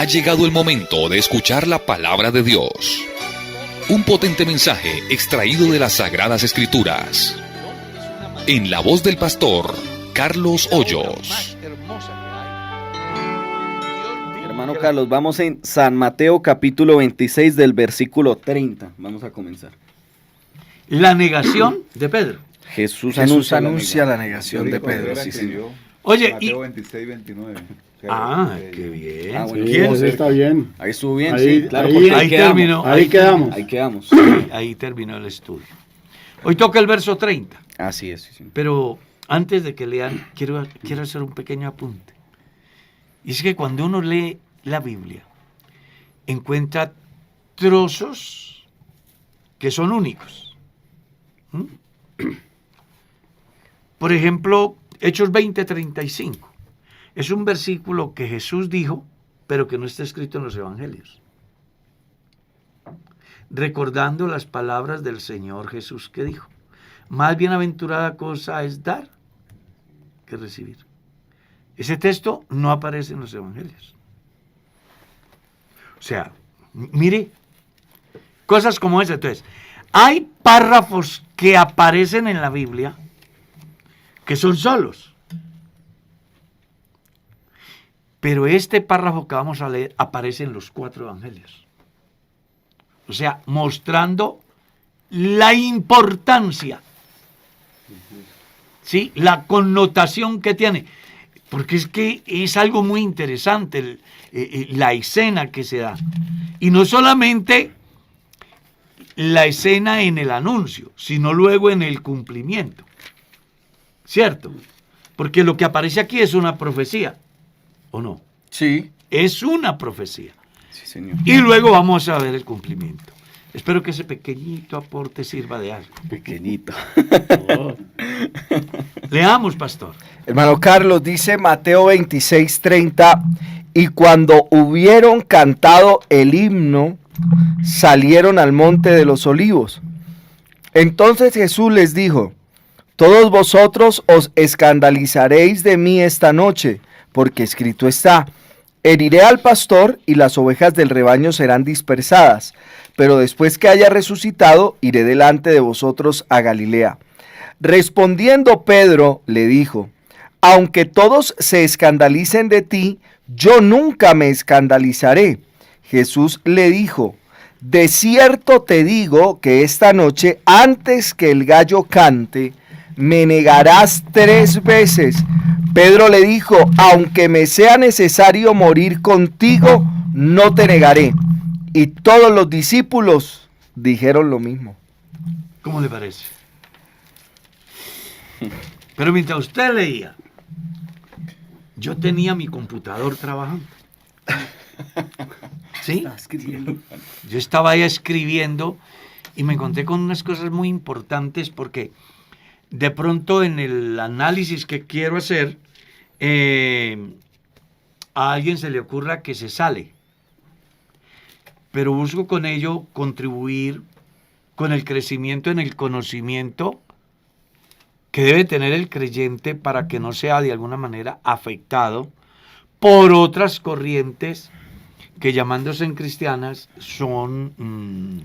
Ha llegado el momento de escuchar la palabra de Dios. Un potente mensaje extraído de las Sagradas Escrituras. En la voz del pastor Carlos Hoyos. Hermano Carlos, vamos en San Mateo capítulo 26 del versículo 30. Vamos a comenzar. La negación de Pedro. Jesús anuncia la negación de Pedro. Sí, señor. Oye, Mateo 26, 29. qué bien. Bueno, ¿Quién? Sí, está bien. Ahí estuvo bien, Ahí- sí, claro. ahí- porque Ahí terminó. Ahí quedamos. Ahí quedamos. Ahí terminó el estudio. Hoy toca el verso 30. Así es, sí. Pero antes de que lean, quiero hacer un pequeño apunte. Y es que cuando uno lee la Biblia, encuentra trozos que son únicos. ¿Mm? Por ejemplo, Hechos 20:35. Es un versículo que Jesús dijo, pero que no está escrito en los evangelios. Recordando las palabras del Señor Jesús que dijo: más bienaventurada cosa es dar que recibir. Ese texto no aparece en los evangelios. O sea, mire, cosas como esa. Entonces, hay párrafos que aparecen en la Biblia que son solos. Pero este párrafo que vamos a leer aparece en los 4 evangelios. O sea, mostrando la importancia, ¿sí? La connotación que tiene. Porque es que es algo muy interesante la escena que se da. Y no solamente la escena en el anuncio, sino luego en el cumplimiento. ¿Cierto? Porque lo que aparece aquí es una profecía, ¿o no? Sí. Es una profecía. Sí, señor. Y luego vamos a ver el cumplimiento. Espero que ese pequeñito aporte sirva de algo. Pequeñito. Leamos, pastor. Hermano Carlos, dice Mateo 26:30, y cuando hubieron cantado el himno, salieron al monte de los olivos. Entonces Jesús les dijo: todos vosotros os escandalizaréis de mí esta noche, porque escrito está: heriré al pastor y las ovejas del rebaño serán dispersadas, pero después que haya resucitado, iré delante de vosotros a Galilea. Respondiendo Pedro, le dijo: aunque todos se escandalicen de ti, yo nunca me escandalizaré. Jesús le dijo: de cierto te digo que esta noche, antes que el gallo cante, me negarás 3 veces. Pedro le dijo: aunque me sea necesario morir contigo, no te negaré. Y todos los discípulos dijeron lo mismo. ¿Cómo le parece? Pero mientras usted leía, yo tenía mi computador trabajando. ¿Sí? Yo estaba ahí escribiendo y me encontré con unas cosas muy importantes, porque de pronto en el análisis que quiero hacer, a alguien se le ocurra que se sale. Pero busco con ello contribuir con el crecimiento en el conocimiento que debe tener el creyente para que no sea de alguna manera afectado por otras corrientes que, llamándose en cristianas, son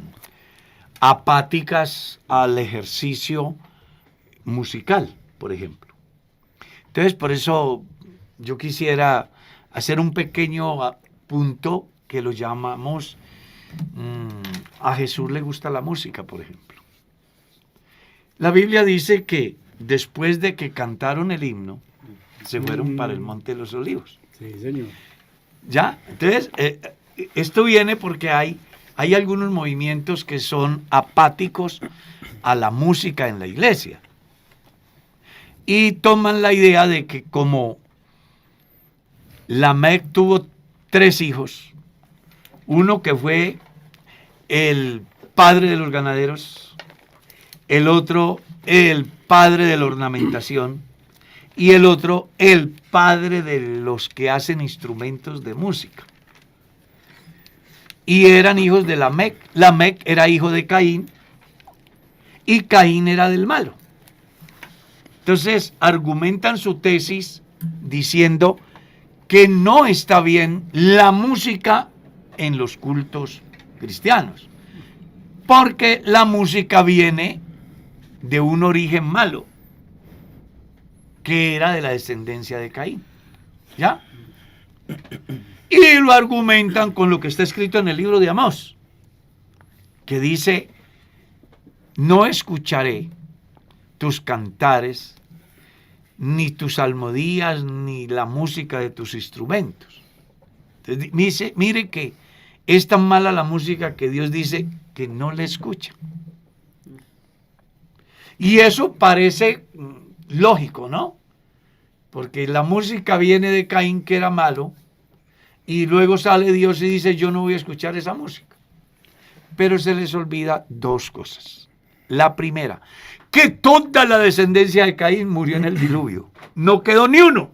apáticas al ejercicio musical, por ejemplo. Entonces, por eso yo quisiera hacer un pequeño punto que lo llamamos a Jesús le gusta la música, por ejemplo. La Biblia dice que después de que cantaron el himno, se fueron para el Monte de los Olivos. Sí, señor. ¿Ya? Entonces, esto viene porque hay algunos movimientos que son apáticos a la música en la iglesia. Y toman la idea de que como Lamec tuvo 3 hijos, uno que fue el padre de los ganaderos, el otro el padre de la ornamentación y el otro el padre de los que hacen instrumentos de música. Y eran hijos de Lamec. Lamec era hijo de Caín y Caín era del malo. Entonces argumentan su tesis diciendo que no está bien la música en los cultos cristianos, porque la música viene de un origen malo, que era de la descendencia de Caín, ¿ya? Y lo argumentan con lo que está escrito en el libro de Amós, que dice: no escucharé tus cantares, ni tus salmodías, ni la música de tus instrumentos. Entonces, dice, mire que es tan mala la música que Dios dice que no le escucha. Y eso parece lógico, ¿no? Porque la música viene de Caín, que era malo, y luego sale Dios y dice: yo no voy a escuchar esa música. Pero se les olvida dos cosas. La primera, que toda la descendencia de Caín murió en el diluvio. No quedó ni uno.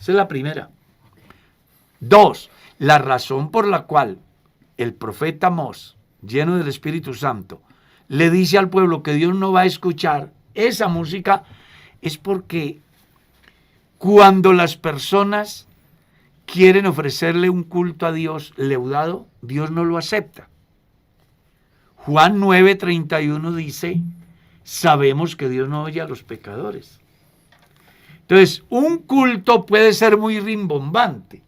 Esa es la primera. Dos, la razón por la cual el profeta Amós, lleno del Espíritu Santo, le dice al pueblo que Dios no va a escuchar esa música, es porque cuando las personas quieren ofrecerle un culto a Dios leudado, Dios no lo acepta. Juan 9:31 dice: sabemos que Dios no oye a los pecadores. Entonces, un culto puede ser muy rimbombante,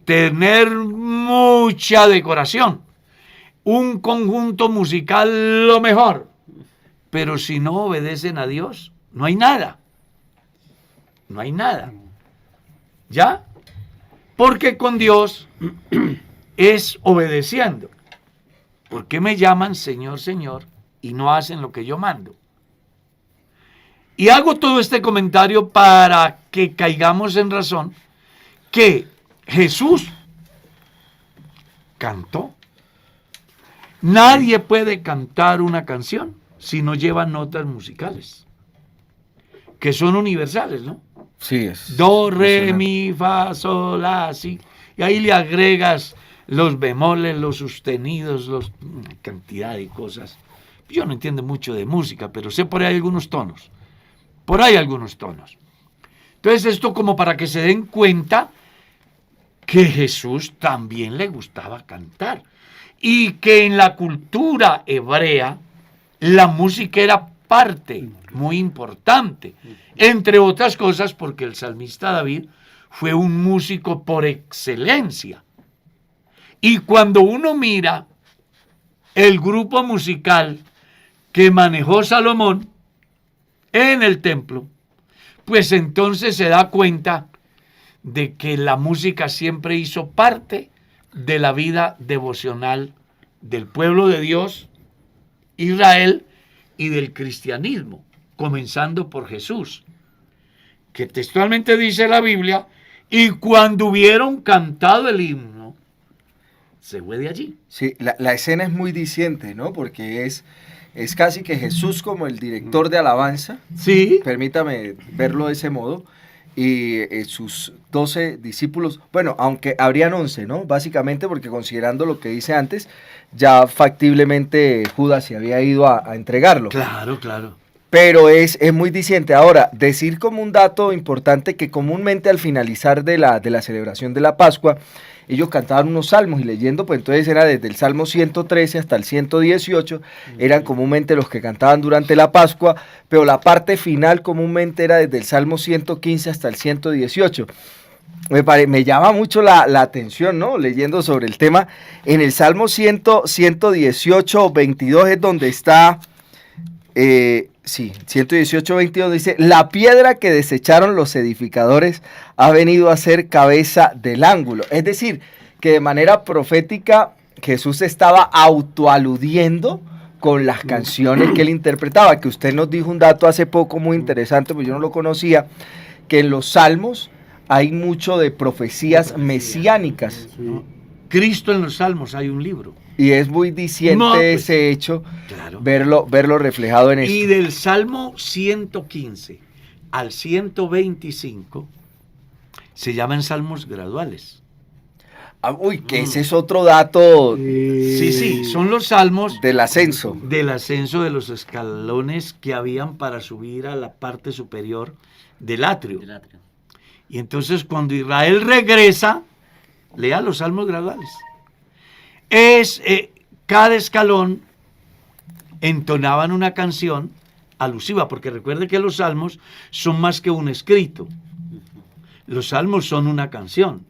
tener mucha decoración, un conjunto musical lo mejor, pero si no obedecen a Dios, no hay nada. No hay nada. ¿Ya? Porque con Dios es obedeciendo. ¿Por qué me llaman Señor, Señor y no hacen lo que yo mando? Y hago todo este comentario para que caigamos en razón que Jesús cantó. Nadie puede cantar una canción si no lleva notas musicales, que son universales, ¿no? Sí, es. Do, re, mi, fa, sol, la, si. Y ahí le agregas los bemoles, los sostenidos, una cantidad de cosas. Yo no entiendo mucho de música, pero sé por ahí algunos tonos. Por ahí algunos tonos. Entonces, esto como para que se den cuenta que Jesús también le gustaba cantar. Y que en la cultura hebrea la música era parte muy importante. Entre otras cosas porque el salmista David fue un músico por excelencia. Y cuando uno mira el grupo musical que manejó Salomón en el templo, pues entonces se da cuenta de que la música siempre hizo parte de la vida devocional del pueblo de Dios, Israel, y del cristianismo, comenzando por Jesús, que textualmente dice la Biblia: y cuando hubieron cantado el himno, se fue de allí. Sí, la escena es muy diciente, ¿no? Porque es casi que Jesús como el director de alabanza. Sí. Permítame verlo de ese modo. Y sus 12 discípulos, bueno, aunque habrían 11, ¿no? Básicamente porque considerando lo que dice antes, ya factiblemente Judas se había ido a entregarlo. Claro, claro. Pero es muy diciente. Ahora, decir como un dato importante que comúnmente al finalizar de la celebración de la Pascua, ellos cantaban unos salmos y leyendo, pues entonces era desde el Salmo 113 hasta el 118, eran comúnmente los que cantaban durante la Pascua, pero la parte final comúnmente era desde el Salmo 115 hasta el 118. Me llama mucho la atención, ¿no? Leyendo sobre el tema, en el Salmo 118, 22 es donde está... 118, 22 dice: la piedra que desecharon los edificadores ha venido a ser cabeza del ángulo. Es decir, que de manera profética Jesús estaba autoaludiendo con las canciones que él interpretaba, que usted nos dijo un dato hace poco muy interesante, pues yo no lo conocía, que en los salmos hay mucho de profecías mesiánicas. Cristo en los Salmos hay un libro. Y es muy diciente ese hecho, claro, verlo reflejado en esto. Y del Salmo 115 al 125 se llaman salmos graduales. Ese es otro dato. Sí, son los salmos del ascenso. Del ascenso de los escalones que habían para subir a la parte superior del atrio. Y entonces cuando Israel regresa, lea los salmos graduales. Cada escalón entonaban una canción alusiva, porque recuerde que los salmos son más que un escrito. Los salmos son una canción.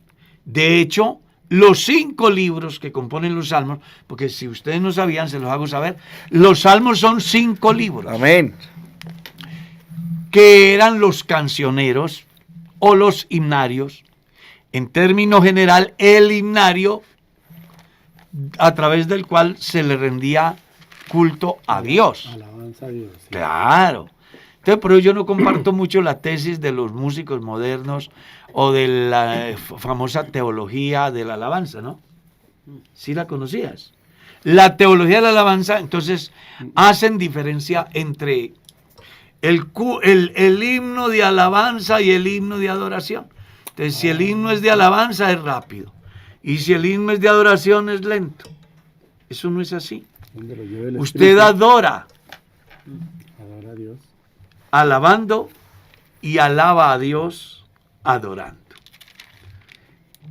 De hecho, los 5 libros que componen los salmos, porque si ustedes no sabían, se los hago saber, los salmos son 5 libros. Amén. Que eran los cancioneros o los himnarios. En término general, el himnario a través del cual se le rendía culto a Dios. Alabanza a Dios. Sí. Claro. Entonces, por eso yo no comparto mucho la tesis de los músicos modernos o de la famosa teología de la alabanza, ¿no? ¿Sí la conocías? La teología de la alabanza, entonces, hacen diferencia entre el himno de alabanza y el himno de adoración. Entonces, si el himno es de alabanza, es rápido. Y si el himno es de adoración, es lento. Eso no es así. Donde lo lleve el Usted Espíritu. adora Adora a Dios. alabando y alaba a Dios adorando.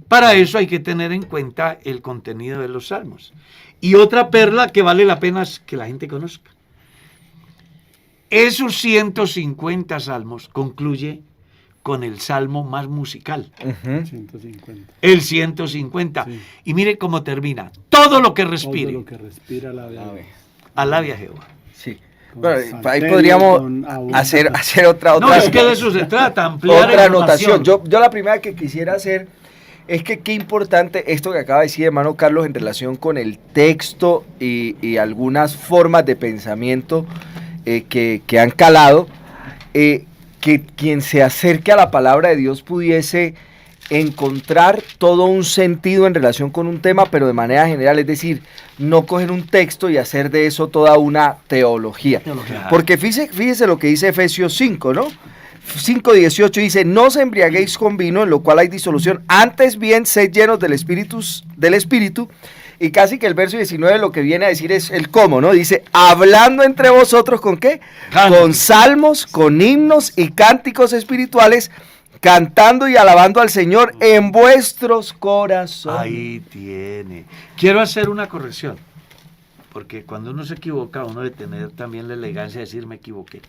Para eso hay que tener en cuenta el contenido de los salmos. Y otra perla que vale la pena que la gente conozca. Esos 150 salmos concluye con el salmo más musical, 150. el 150. Sí. Y mire cómo termina. Todo lo que Todo respire, lo que respira la de A ver. alabe a Jehová. Sí. Con Bueno, ahí salterio, podríamos con hacer abundancia. otra No, es que de eso se trata, ampliar Otra información. anotación. Yo la primera que quisiera hacer es que qué importante esto que acaba de decir hermano Carlos en relación con el texto y algunas formas de pensamiento que han calado, que quien se acerque a la palabra de Dios pudiese encontrar todo un sentido en relación con un tema, pero de manera general, es decir, no coger un texto y hacer de eso toda una teología. Claro. Porque fíjese lo que dice Efesios 5, ¿no? 5:18 dice, no os embriaguéis con vino, en lo cual hay disolución, antes bien sed llenos del Espíritu, y casi que el verso 19 lo que viene a decir es el cómo, ¿no? Dice, hablando entre vosotros, ¿con qué? Cánticos. Con salmos, con himnos y cánticos espirituales, cantando y alabando al Señor en vuestros corazones. Ahí tiene. Quiero hacer una corrección, porque cuando uno se equivoca, uno debe tener también la elegancia de decir me equivoqué.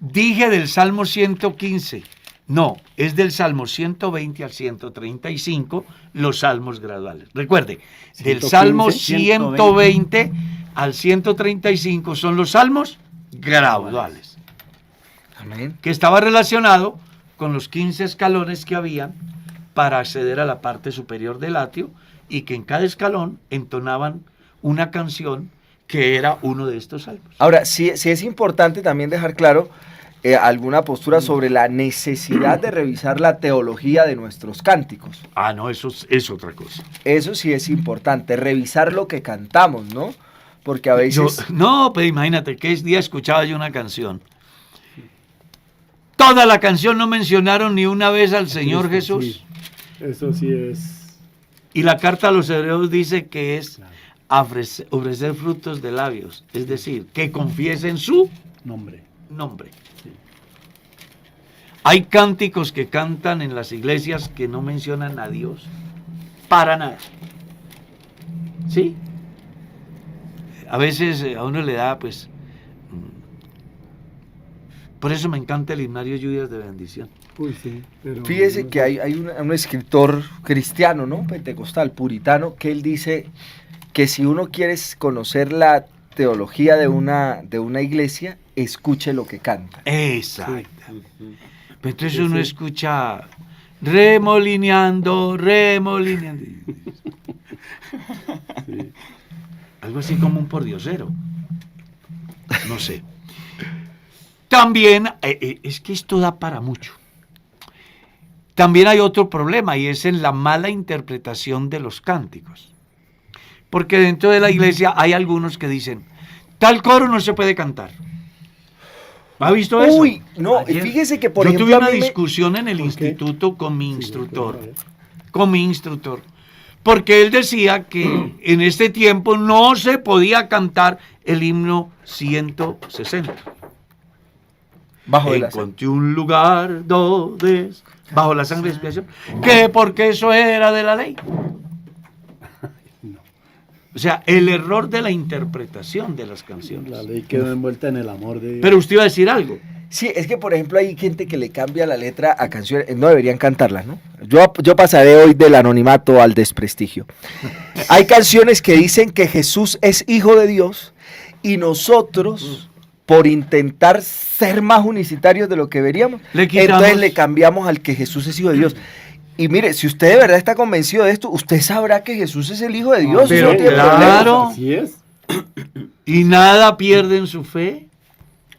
Dije del Salmo 115, no, es del Salmo 120 al 135, los salmos graduales. Recuerde, del 115, Salmo 120 al 135 son los salmos graduales, Amén. que estaba relacionado con los 15 escalones que habían para acceder a la parte superior del atrio y que en cada escalón entonaban una canción que era uno de estos salmos. Ahora, sí es importante también dejar claro alguna postura sobre la necesidad de revisar la teología de nuestros cánticos. Ah, no, eso es otra cosa. Eso sí es importante, revisar lo que cantamos, ¿no? Porque a veces... No, pero imagínate que ese día escuchaba yo una canción. Toda la canción no mencionaron ni una vez al Señor Cristo, Jesús. sí. Eso sí es. Y la carta a los hebreos dice que es Claro. ofrecer frutos de labios. Es decir, que confiesen su Nombre. nombre. Sí. Hay cánticos que cantan en las iglesias que no mencionan a Dios. Para nada. ¿Sí? A veces a uno le da, pues... Por eso me encanta el himnario Lluvias de Bendición. Uy, sí. Pero Fíjese no que sé. hay un escritor cristiano, ¿no? Pentecostal, puritano, que él dice que si uno quiere conocer la teología de una iglesia, escuche lo que canta. Exacto. Sí. Pero entonces Sí, uno sí. escucha remolineando. Sí. Algo así como un pordiosero. No sé. También, es que esto da para mucho. También hay otro problema y es en la mala interpretación de los cánticos. Porque dentro de la iglesia hay algunos que dicen, tal coro no se puede cantar. ¿Ha visto eso? Uy, no, Ayer fíjese que por yo ejemplo tuve a una mí me- discusión en el ¿Por qué? instituto con mi Sí, instructor. claro, Con mi instructor. Porque él decía que en este tiempo no se podía cantar el himno 160. bajo de la... Encontré un lugar donde bajo la sangre de expiación, que porque eso era de la ley. O sea, el error de la interpretación de las canciones. La ley quedó envuelta en el amor de Dios. Pero usted iba a decir algo. Sí, es que por ejemplo hay gente que le cambia la letra a canciones, no deberían cantarlas, ¿no? Yo pasaré hoy del anonimato al desprestigio. Hay canciones que dicen que Jesús es hijo de Dios y nosotros, por intentar ser más unicitarios de lo que deberíamos, entonces le cambiamos al que Jesús es hijo de Dios. Y mire, si usted de verdad está convencido de esto, usted sabrá que Jesús es el hijo de Dios. Pero eso no tiene problema. claro. Así es. Y nada pierden su fe.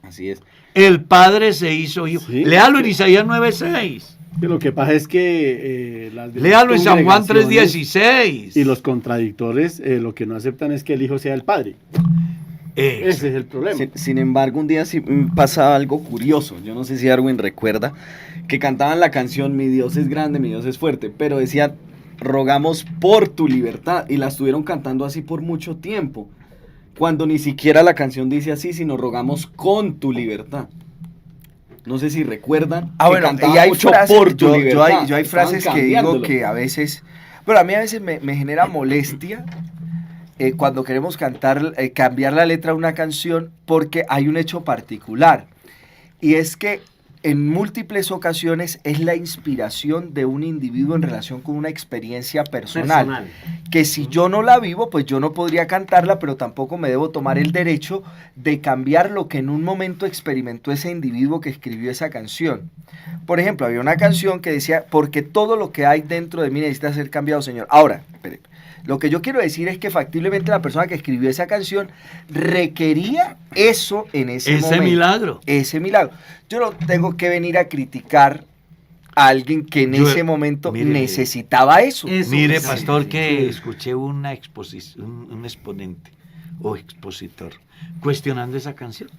Así es. El Padre se hizo hijo. Sí. Léalo en Isaías 9:6. Que lo que pasa es que las demás Léalo en San Juan congregaciones 3:16. y los contradictores lo que no aceptan es que el hijo sea el padre. Ese es el problema. Sin embargo, un día sí pasaba algo curioso. Yo no sé si Darwin recuerda que cantaban la canción Mi Dios es grande, mi Dios es fuerte, pero decían rogamos por tu libertad y la estuvieron cantando así por mucho tiempo, cuando ni siquiera la canción dice así, sino rogamos con tu libertad. No sé si recuerdan. Ah, que bueno, cantaban y hay mucho frases, por tu libertad. yo hay frases Estaban que digo cambiándolo. que a veces, bueno, a mí a veces me genera molestia cuando queremos cantar, cambiar la letra de una canción porque hay un hecho particular. Y es que en múltiples ocasiones es la inspiración de un individuo en relación con una experiencia personal. Que si yo no la vivo, pues yo no podría cantarla, pero tampoco me debo tomar el derecho de cambiar lo que en un momento experimentó ese individuo que escribió esa canción. Por ejemplo, había una canción que decía, porque todo lo que hay dentro de mí necesita ser cambiado, Señor. Ahora, espere, lo que yo quiero decir es que factiblemente la persona que escribió esa canción requería eso en ese momento. milagro. Ese milagro. Yo no tengo que venir a criticar a alguien que en ese momento necesitaba eso. Mire, pastor, que escuché una exposición, un exponente o expositor cuestionando esa canción.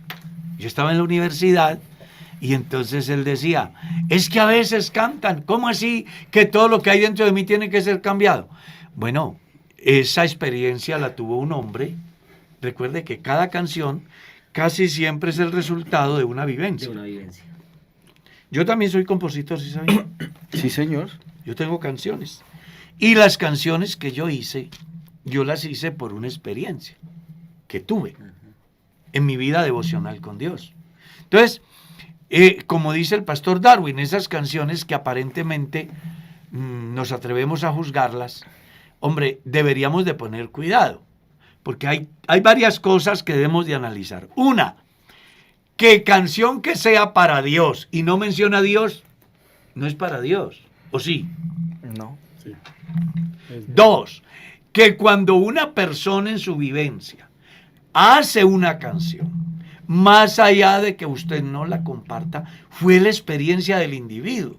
Yo estaba en la universidad y entonces él decía, es que a veces cantan, ¿cómo así que todo lo que hay dentro de mí tiene que ser cambiado? Bueno, esa experiencia la tuvo un hombre. Recuerde que cada canción casi siempre es el resultado de una vivencia. Yo también soy compositor, ¿sí sabía? Sí, señor. Yo tengo canciones. Y las canciones que yo hice, yo las hice por una experiencia que tuve en mi vida devocional con Dios. Entonces, como dice el pastor Darwin, esas canciones que aparentemente nos atrevemos a juzgarlas, hombre, deberíamos de poner cuidado, porque hay varias cosas que debemos de analizar. Una, que canción que sea para Dios y no menciona a Dios, no es para Dios, ¿o sí? No. Sí. Dos, que cuando una persona en su vivencia hace una canción, más allá de que usted no la comparta, fue la experiencia del individuo.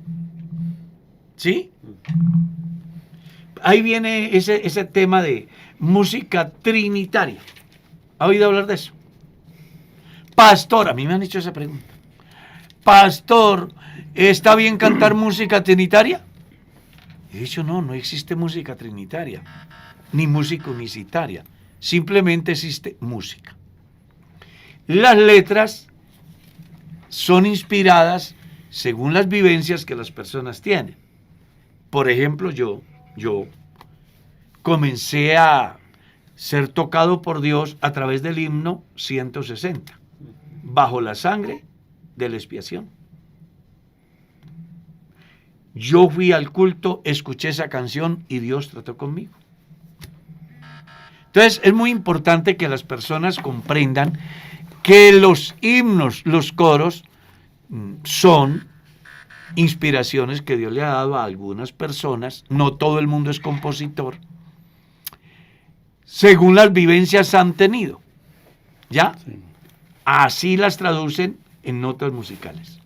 ¿Sí? Ahí viene ese tema de música trinitaria. ¿Ha oído hablar de eso? Pastor, a mí me han hecho esa pregunta. Pastor, ¿está bien cantar música trinitaria? He dicho, no existe música trinitaria, ni música unicitaria. Simplemente existe música. Las letras son inspiradas según las vivencias que las personas tienen. Por ejemplo, yo comencé a ser tocado por Dios a través del himno 160, bajo la sangre de la expiación. Yo fui al culto, escuché esa canción y Dios trató conmigo. Entonces es muy importante que las personas comprendan que los himnos, los coros, son inspiraciones que Dios le ha dado a algunas personas, no todo el mundo es compositor, según las vivencias han tenido, ¿ya? Sí. Así las traducen en notas musicales.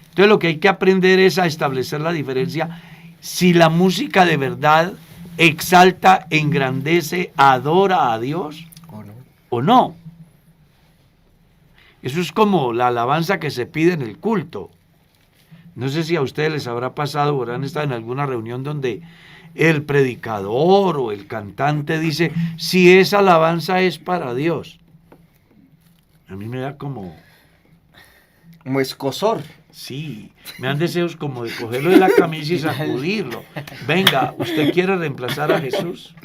Entonces lo que hay que aprender es a establecer la diferencia si la música de verdad exalta, engrandece, adora a Dios o no. Eso es como la alabanza que se pide en el culto. No sé si a ustedes les habrá pasado o habrán estado en alguna reunión donde el predicador o el cantante dice, si esa alabanza es para Dios. A mí me da como Como escosor. Sí, me dan deseos como de cogerlo de la camisa y sacudirlo. Venga, ¿usted quiere reemplazar a Jesús?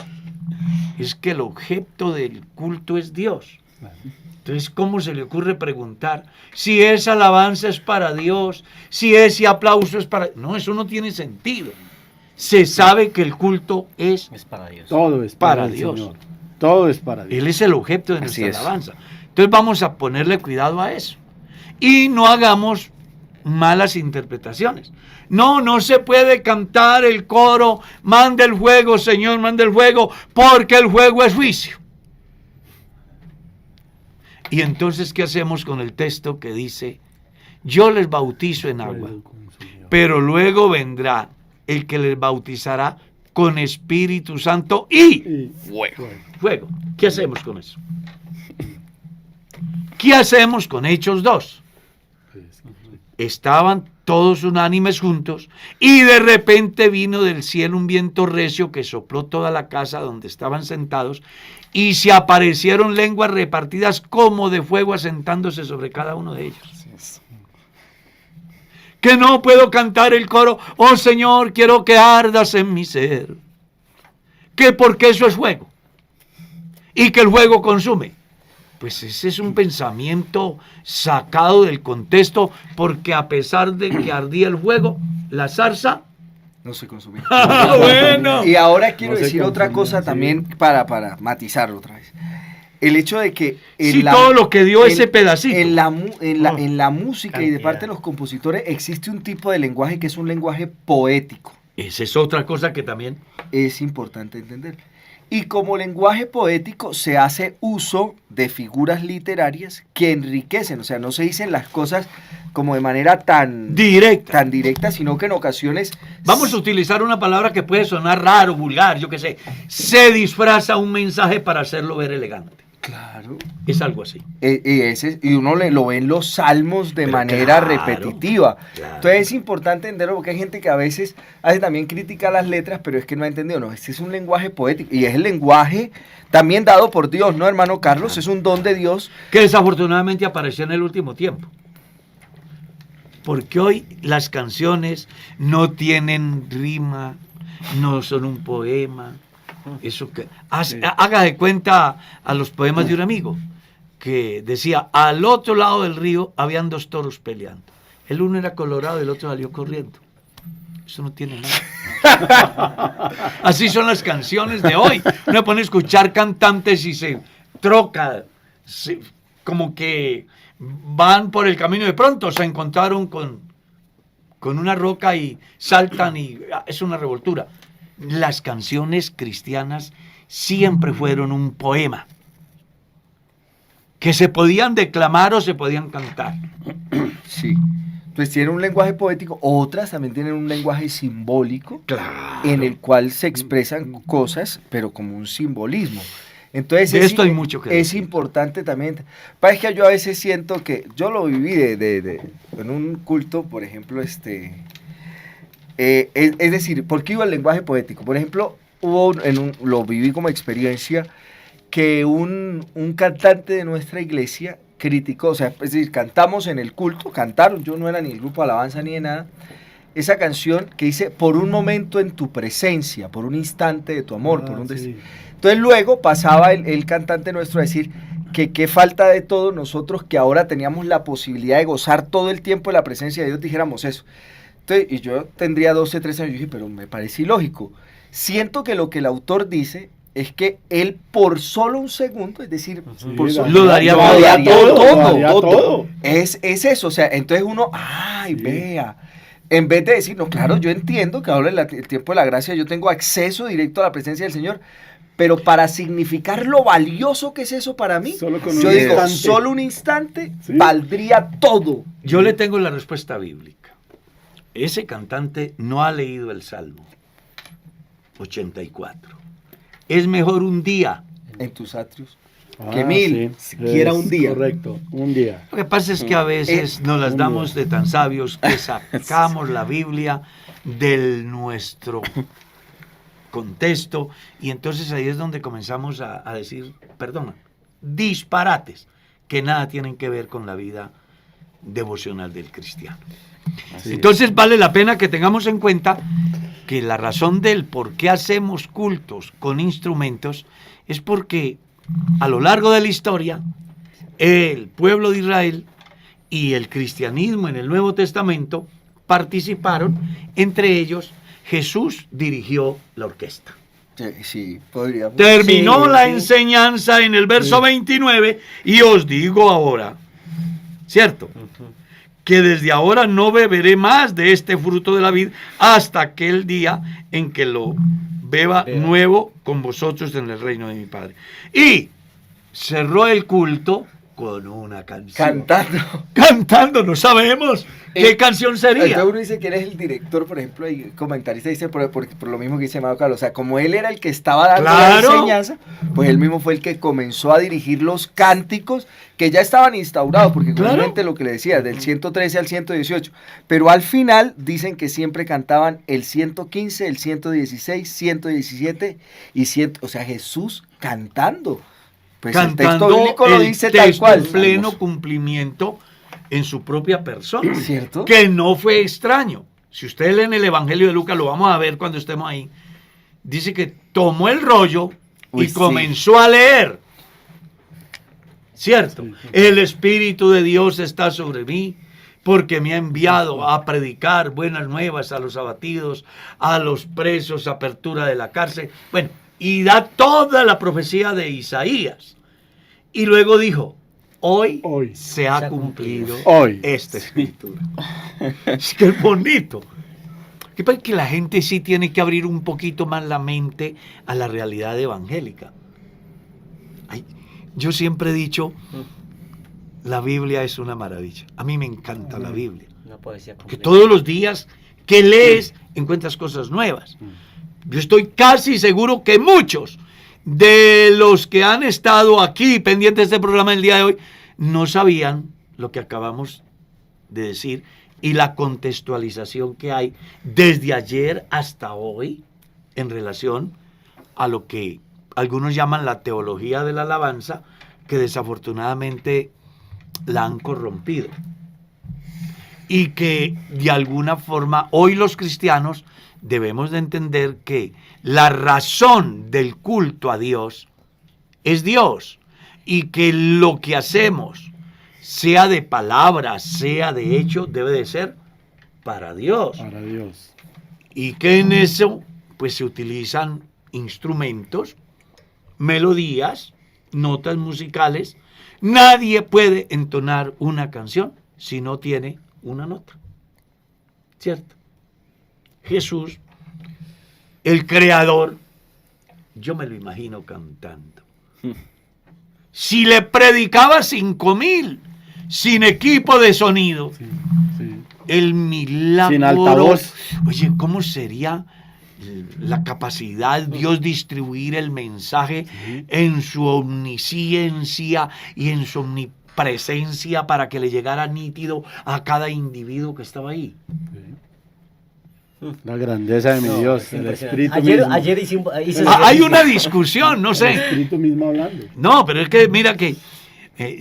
Es que el objeto del culto es Dios. Entonces, ¿cómo se le ocurre preguntar si esa alabanza es para Dios, si ese aplauso es para... No, eso no tiene sentido. Se sabe que el culto es Es para Dios. Todo es para el Dios. Señor. Todo es para Dios. Él es el objeto de Así nuestra es. alabanza. Entonces vamos a ponerle cuidado a eso. Y no hagamos malas interpretaciones. No, no se puede cantar el coro, manda el fuego, Señor, manda el fuego, porque el fuego es juicio. Y entonces, ¿qué hacemos con el texto que dice, yo les bautizo en agua, pero luego vendrá el que les bautizará con Espíritu Santo y fuego? ¿Qué hacemos con eso? ¿Qué hacemos con Hechos 2? Estaban todos unánimes juntos y de repente vino del cielo un viento recio que sopló toda la casa donde estaban sentados y se aparecieron lenguas repartidas como de fuego asentándose sobre cada uno de ellos. Que no puedo cantar el coro, oh Señor, quiero que ardas en mi ser. Que porque eso es fuego y que el fuego consume. Pues ese es un pensamiento sacado del contexto, porque a pesar de que ardía el fuego, la zarza... No se consumía. ¡Ah, bueno! Y ahora quiero No se decir otra consumía, cosa sí. también para matizarlo otra vez. El hecho de que... Sí, todo lo que dio ese pedacito. En la música y de Cantidad. parte de los compositores existe un tipo de lenguaje que es un lenguaje poético. Esa es otra cosa que también... Es importante entender. Y como lenguaje poético se hace uso de figuras literarias que enriquecen, o sea, no se dicen las cosas como de manera tan Directa. sino que en ocasiones... Vamos a utilizar una palabra que puede sonar raro, vulgar, yo qué sé. Se disfraza un mensaje para hacerlo ver elegante. Claro. Es algo así. Y uno lo ve en los salmos de Pero manera claro, repetitiva. claro. Entonces es importante entenderlo porque hay gente que a veces hace también crítica a las letras, pero es que no ha entendido. No, este es un lenguaje poético y es el lenguaje también dado por Dios, ¿no, hermano Carlos? Es un don de Dios. Que desafortunadamente apareció en el último tiempo. Porque hoy las canciones no tienen rima, no son un poema. Eso que haga de cuenta a los poemas de un amigo que decía, al otro lado del río habían dos toros peleando. El uno era colorado y el otro salió corriendo. Eso no tiene nada. Así son las canciones de hoy. Uno pone a escuchar cantantes y se troca, como que van por el camino, de pronto se encontraron con una roca y saltan y es una revoltura. Las canciones cristianas siempre fueron un poema que se podían declamar o se podían cantar. Sí. Entonces tienen un lenguaje poético, otras también tienen un lenguaje simbólico, Claro. en el cual se expresan cosas, pero como un simbolismo. Entonces De esto hay mucho que es decir. importante también. Es que yo a veces siento que yo lo viví en un culto, por ejemplo, es decir, ¿por qué iba el lenguaje poético? Por ejemplo, lo viví como experiencia que un cantante de nuestra iglesia criticó, o sea, es decir, cantamos en el culto, cantaron, yo no era ni el grupo de alabanza ni de nada, esa canción que dice, por un momento en tu presencia, por un instante de tu amor, por un sí. Entonces luego pasaba el cantante nuestro a decir que qué falta de todo nosotros que ahora teníamos la posibilidad de gozar todo el tiempo de la presencia de Dios, dijéramos eso. Entonces, y yo tendría 12, 13 años, y dije, pero me parece ilógico. Siento que lo que el autor dice es que él por solo un segundo, es decir, Sí, por solo, lo daría todo. Es eso, o sea, entonces uno, ay, Sí. vea, en vez de decir, no, claro, yo entiendo que ahora en el tiempo de la gracia yo tengo acceso directo a la presencia del Señor, pero para significar lo valioso que es eso para mí, Solo con yo un digo, instante. solo un instante Sí. valdría todo. Yo le tengo la respuesta bíblica. Ese cantante no ha leído el Salmo 84. Es mejor un día. En tus atrios. Ah, Que mil, siquiera un día. Correcto, un día. Lo que pasa es que a veces nos las damos de tan sabios que sacamos la Biblia de nuestro contexto y entonces ahí es donde comenzamos a decir, perdona, disparates que nada tienen que ver con la vida devocional del cristiano. Así Entonces vale la pena que tengamos en cuenta que la razón del por qué hacemos cultos con instrumentos es porque a lo largo de la historia el pueblo de Israel y el cristianismo en el Nuevo Testamento participaron, entre ellos Jesús dirigió la orquesta. Sí, podría. Terminó Sí, la sí. enseñanza en el verso 29 y os digo ahora, ¿cierto? Que desde ahora no beberé más de este fruto de la vid hasta aquel día en que lo beba nuevo con vosotros en el reino de mi Padre. Y cerró el culto con una canción. Cantando, no sabemos qué canción sería. Entonces uno dice que él es el director, por ejemplo, y comentarista dice por lo mismo que dice Amado Carlos. O sea, como él era el que estaba dando la enseñanza, pues él mismo fue el que comenzó a dirigir los cánticos que ya estaban instaurados, porque comúnmente lo que le decía, del 113 al 118. Pero al final dicen que siempre cantaban el 115, el 116, 117 y 100. O sea, Jesús cantando. Pues cantando el texto bíblico lo dice tal cual. En pleno cumplimiento en su propia persona. ¿Cierto? Que no fue extraño. Si ustedes leen el Evangelio de Lucas, lo vamos a ver cuando estemos ahí. Dice que tomó el rollo y comenzó a leer. ¿Cierto? Sí. El Espíritu de Dios está sobre mí porque me ha enviado a predicar buenas nuevas a los abatidos, a los presos, apertura de la cárcel. Bueno, y da toda la profecía de Isaías. Y luego dijo, hoy se ha cumplido esta escritura. Es que es bonito. Que pasa que la gente sí tiene que abrir un poquito más la mente a la realidad evangélica. Ay, yo siempre he dicho, la Biblia es una maravilla. A mí me encanta la Biblia. Una poesía Que completa. todos los días que lees encuentras cosas nuevas. Yo estoy casi seguro que muchos de los que han estado aquí pendientes de este programa el día de hoy no sabían lo que acabamos de decir y la contextualización que hay desde ayer hasta hoy en relación a lo que algunos llaman la teología de la alabanza, que desafortunadamente la han corrompido. Y que de alguna forma hoy los cristianos debemos de entender que la razón del culto a Dios es Dios y que lo que hacemos, sea de palabra, sea de hecho, debe de ser para Dios. Para Dios. Y que en eso pues se utilizan instrumentos, melodías, notas musicales. Nadie puede entonar una canción si no tiene una nota. ¿Cierto? Jesús, el creador, yo me lo imagino cantando. Si le predicaba a 5,000 sin equipo de sonido, Sí, sí. el milagro. Sin altavoz. Oye, ¿cómo sería la capacidad de Dios distribuir el mensaje en su omnisciencia y en su omnipresencia para que le llegara nítido a cada individuo que estaba ahí? La grandeza de mi Dios, es el impresionante. Espíritu mismo. Ayer hice Hay una discusión, no El sé. Espíritu mismo hablando. No, pero es que mira que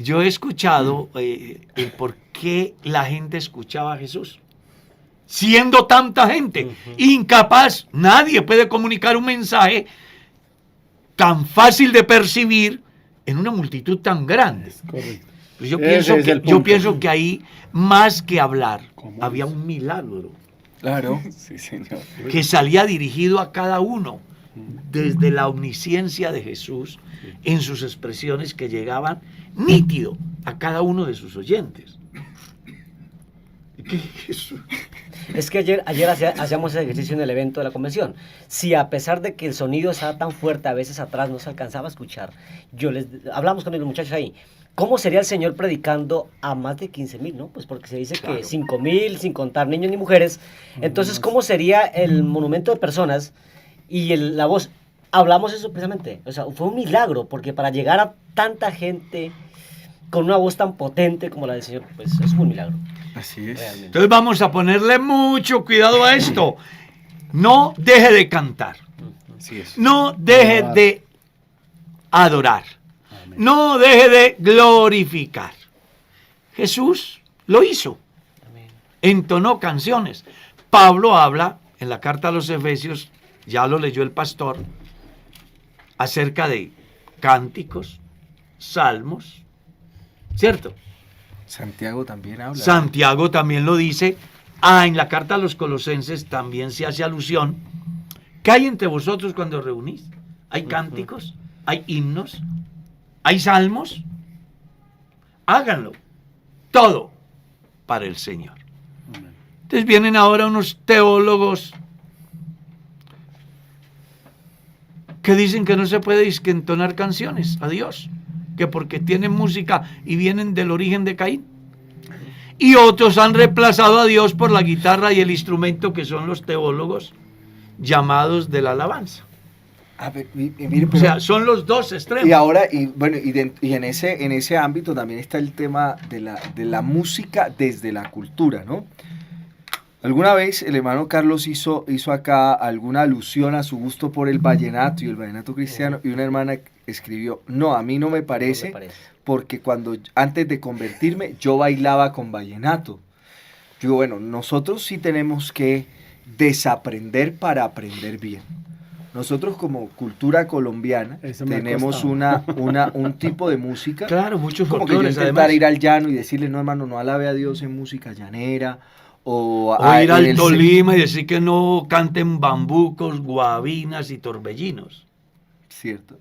yo he escuchado el por qué la gente escuchaba a Jesús. Siendo tanta gente, incapaz, nadie puede comunicar un mensaje tan fácil de percibir en una multitud tan grande. Correcto. Pues yo Ese es el punto. pienso que ahí, más que hablar, ¿Cómo había es? un milagro Claro, sí, señor. que salía dirigido a cada uno desde la omnisciencia de Jesús en sus expresiones que llegaban nítido a cada uno de sus oyentes. ¿Qué es eso? Es que ayer hacíamos ese ejercicio en el evento de la convención. Si a pesar de que el sonido estaba tan fuerte, a veces atrás no se alcanzaba a escuchar, hablamos con los muchachos ahí, ¿cómo sería el Señor predicando a más de 15,000, no? Pues porque se dice que 5,000, sin contar niños ni mujeres. Entonces, ¿cómo sería el monumento de personas y la voz? Hablamos eso precisamente. O sea, fue un milagro, porque para llegar a tanta gente con una voz tan potente como la del Señor, pues es un milagro. Así es. Realmente. Entonces vamos a ponerle mucho cuidado a esto. No deje de cantar. Así es. No deje de adorar. No deje de glorificar. Jesús lo hizo. Entonó canciones. Pablo habla en la carta a los Efesios, ya lo leyó el pastor, acerca de cánticos, salmos, ¿cierto? Santiago también habla. Santiago también lo dice. En la carta a los Colosenses también se hace alusión. ¿Qué hay entre vosotros cuando os reunís? ¿Hay cánticos? ¿Hay himnos? ¿Hay salmos? Háganlo. Todo para el Señor. Entonces vienen ahora unos teólogos que dicen que no se puede disque entonar canciones a Dios, que porque tienen música y vienen del origen de Caín. Y otros han reemplazado a Dios por la guitarra y el instrumento que son los teólogos llamados de la alabanza. A ver, mire, O sea, son los dos extremos. y ahora, y en ese ámbito también está el tema de la música desde la cultura, ¿no? Alguna vez el hermano Carlos hizo acá alguna alusión a su gusto por el vallenato y el vallenato cristiano, y una hermana escribió, no, a mí no me parece, porque antes de convertirme yo bailaba con vallenato. Yo digo, bueno, nosotros sí tenemos que desaprender para aprender bien. Nosotros como cultura colombiana Eso me ha tenemos costado. un tipo de música. Claro, muchos Como que yo folclores, intentar además. ir al llano y decirle, no hermano, no alabe a Dios en música llanera, o Ir en al el Tolima y decir que no canten bambucos, guabinas y torbellinos. Cierto.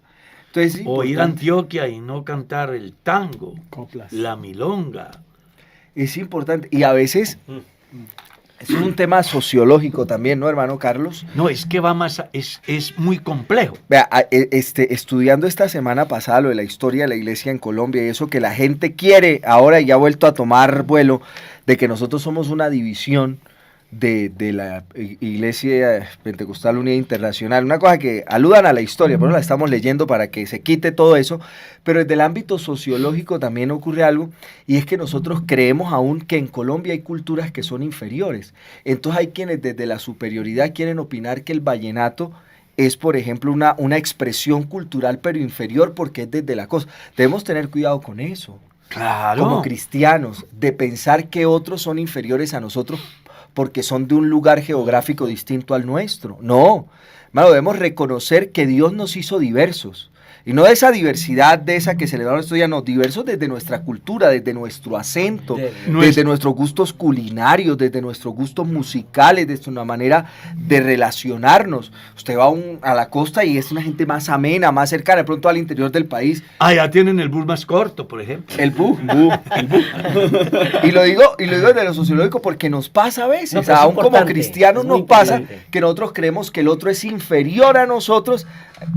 Entonces, es O ir a importante, Antioquia y no cantar el tango, Coplas. la milonga. es importante, y a veces es un tema sociológico también, ¿no, hermano Carlos? No, es que va más, es muy complejo. Vea, estudiando esta semana pasada lo de la historia de la iglesia en Colombia y eso que la gente quiere ahora y ha vuelto a tomar vuelo, de que nosotros somos una división de la Iglesia Pentecostal Unida Internacional, una cosa que aludan a la historia, pero la estamos leyendo para que se quite todo eso, pero desde el ámbito sociológico también ocurre algo, y es que nosotros creemos aún que en Colombia hay culturas que son inferiores, entonces hay quienes desde la superioridad quieren opinar que el vallenato es, por ejemplo, una expresión cultural pero inferior porque es desde la cosa. Debemos tener cuidado con eso. Claro. Como cristianos, de pensar que otros son inferiores a nosotros porque son de un lugar geográfico distinto al nuestro. No, hermano, debemos reconocer que Dios nos hizo diversos. Y no de esa diversidad, de esa que celebramos estos días, no, diversos desde nuestra cultura, desde nuestro acento, desde nuestros gustos culinarios, desde nuestros gustos musicales, desde una manera de relacionarnos. Usted va a la costa y es una gente más amena, más cercana, de pronto al interior del país. Ya tienen el bus más corto, por ejemplo. El bu. Y lo digo desde lo sociológico porque nos pasa a veces, No, pero es aún como importante, cristianos es muy nos pasa importante. que nosotros creemos que el otro es inferior a nosotros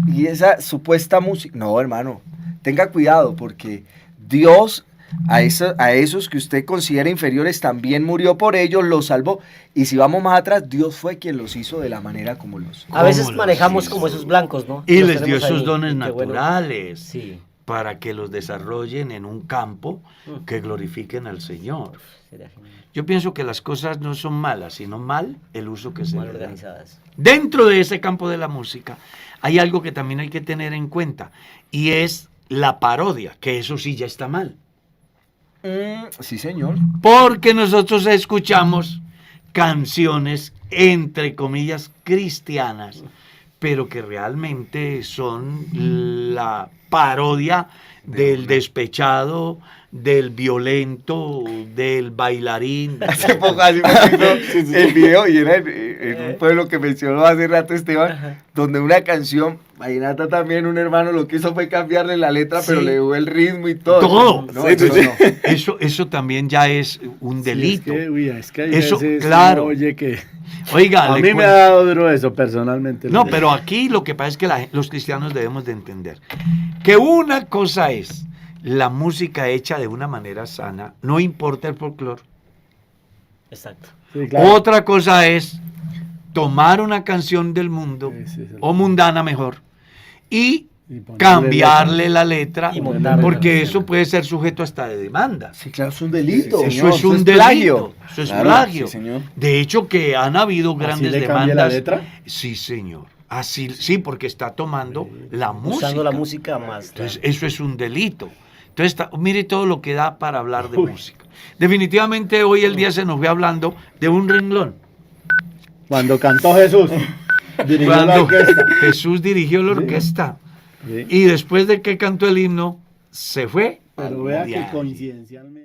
y esa supuesta música, no hermano, tenga cuidado porque Dios a esos que usted considera inferiores también murió por ellos, los salvó, y si vamos más atrás, Dios fue quien los hizo de la manera como los A veces ¿Cómo manejamos los como hizo? esos blancos, ¿no? Y Los les dio tenemos esos ahí, dones y qué bueno. naturales Sí. para que los desarrollen en un campo que glorifiquen al Señor. Sería genial. Yo pienso que las cosas no son malas, sino mal el uso que se Mal le da. organizadas. Dentro de ese campo de la música hay algo que también hay que tener en cuenta y es la parodia, que eso sí ya está mal. Sí, señor. Porque nosotros escuchamos canciones, entre comillas, cristianas, pero que realmente son la parodia del despechado, del violento, del bailarín. Hace poco el video y era en un pueblo que mencionó hace rato Esteban, donde una canción vallenata también un hermano lo que hizo fue cambiarle la letra, pero Sí. le dio el ritmo y todo. Todo. No, eso no. Eso también ya es un delito. Es que hay Eso, veces claro. uno oye que... Oiga, A le mí me cuento- ha dado duro eso personalmente. No, pero aquí lo que pasa es que los cristianos debemos de entender que una cosa es la música hecha de una manera sana, no importa el folclore. Exacto. Sí, claro. Otra cosa es tomar una canción del mundo, Sí, sí. o mundana mejor, y Y ponerle cambiarle la letra, Y montarle porque la eso letra. puede ser sujeto hasta de demanda. Sí, claro, es un delito. Sí, Eso es un plagio. delito, eso es Claro, plagio. sí, señor. De hecho, que han habido grandes le cambia la demandas. letra? Sí, señor. Así, sí, porque está tomando la música. Usando la música más. Entonces, eso es un delito. Entonces, mire todo lo que da para hablar de música. Definitivamente hoy el día se nos fue hablando de un renglón. Cuando cantó Jesús, dirigió la Cuando orquesta. Jesús dirigió la orquesta. Sí. Y después de que cantó el himno, se fue. Pero al vea que mundial. coincidencialmente.